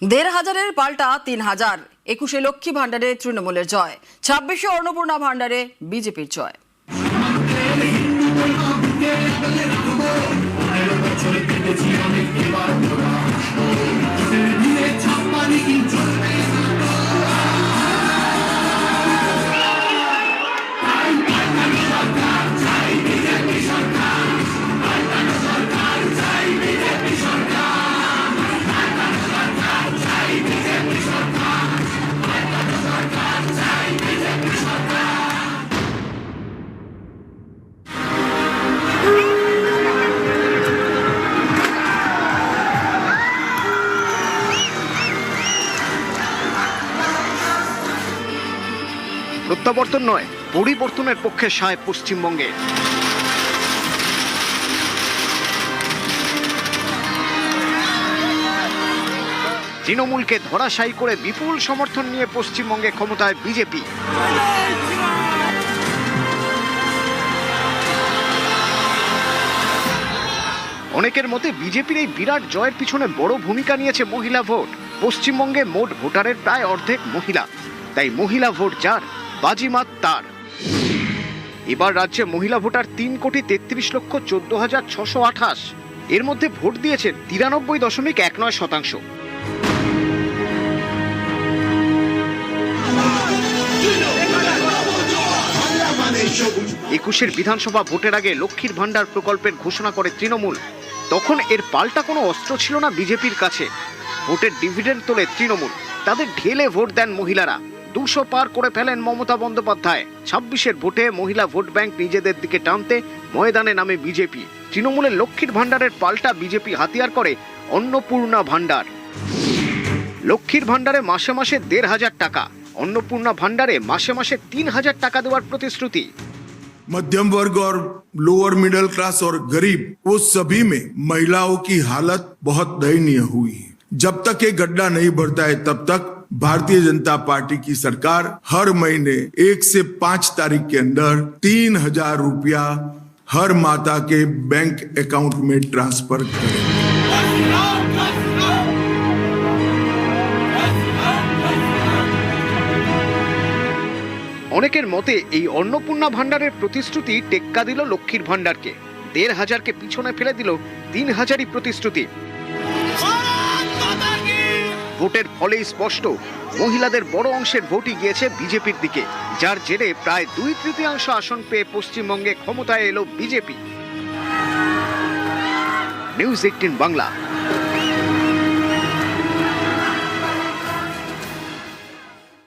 ১,৫০০-এর পাল্টা ৩,০০০। ২১শে লক্ষ্মী ভান্ডারে তৃণমূলের জয়, ২৬শে অন্নপূর্ণা ভান্ডারে বিজেপির জয়। প্রত্যাবর্তন নয়, পরিবর্তনের পক্ষে সায় পশ্চিমবঙ্গে। তৃণমূলকে ধরাশায়ী করে বিপুল সমর্থন নিয়ে পশ্চিমবঙ্গে ক্ষমতায় বিজেপি। অনেকের মতে বিজেপির এই বিরাট জয়ের পিছনে বড় ভূমিকা নিয়েছে মহিলা ভোট। পশ্চিমবঙ্গে মোট ভোটারের প্রায় অর্ধেক মহিলা, তাই মহিলা ভোট যার, বাজিমাত তার। এবার রাজ্যে মহিলা ভোটার ৩,৩৩,১৪,৬২৮। এর মধ্যে ভোট দিয়েছেন ৯৩.১৯%। ২১শে বিধানসভা ভোটের আগে লক্ষ্মীর ভান্ডার প্রকল্পের ঘোষণা করে তৃণমূল। তখন এর পাল্টা কোনো অস্ত্র ছিল না বিজেপির কাছে। ভোটের ডিভিডেন্ড তোলে তৃণমূল, তাদের ঢেলে ভোট দেন মহিলারা। ২০০ পার করে ফেলেন মমতা বন্দ্যোপাধ্যায়। ২৬শে ভোটে মহিলা ভোট ব্যাংক নিজেদের দিকে টানতে ময়দানে নামে বিজেপি। তৃণমূলের লক্ষ্মীর ভান্ডারের পাল্টা বিজেপি হাতিয়ার করে অন্নপূর্ণা ভান্ডার। লক্ষ্মীর ভান্ডারে মাসে মাসে ১,৫০০ টাকা, अन्नपूर्णा भंडारे मासे मासे 3,000 टाका देवार प्रतिश्रुति। मध्यम वर्ग और लोअर मिडिल क्लास और गरीब वो सभी में महिलाओं की हालत बहुत दयनीय हुई है। जब तक ये गड्ढा नहीं भरता है तब तक भारतीय जनता पार्टी की सरकार हर महीने 1 से 5 तारीख के अंदर 3,000 रुपया हर माता के बैंक अकाउंट में ट्रांसफर करेगी। অনেকের মতে এই অন্নপূর্ণা ভান্ডারের প্রতিশ্রুতি টেক্কা দিল লক্ষ্মীর ভান্ডারকে। ১,৫০০কে পিছনে ফেলে দিল ৩,০০০ই প্রতিশ্রুতি। ভোটের ফলেই স্পষ্ট, মহিলাদের বড় অংশের ভোটই গিয়েছে বিজেপির দিকে, যার জেরে প্রায় ২/৩ আসন পেয়ে পশ্চিমবঙ্গে ক্ষমতায় এলো বিজেপি। নিউজ ১৮ বাংলা।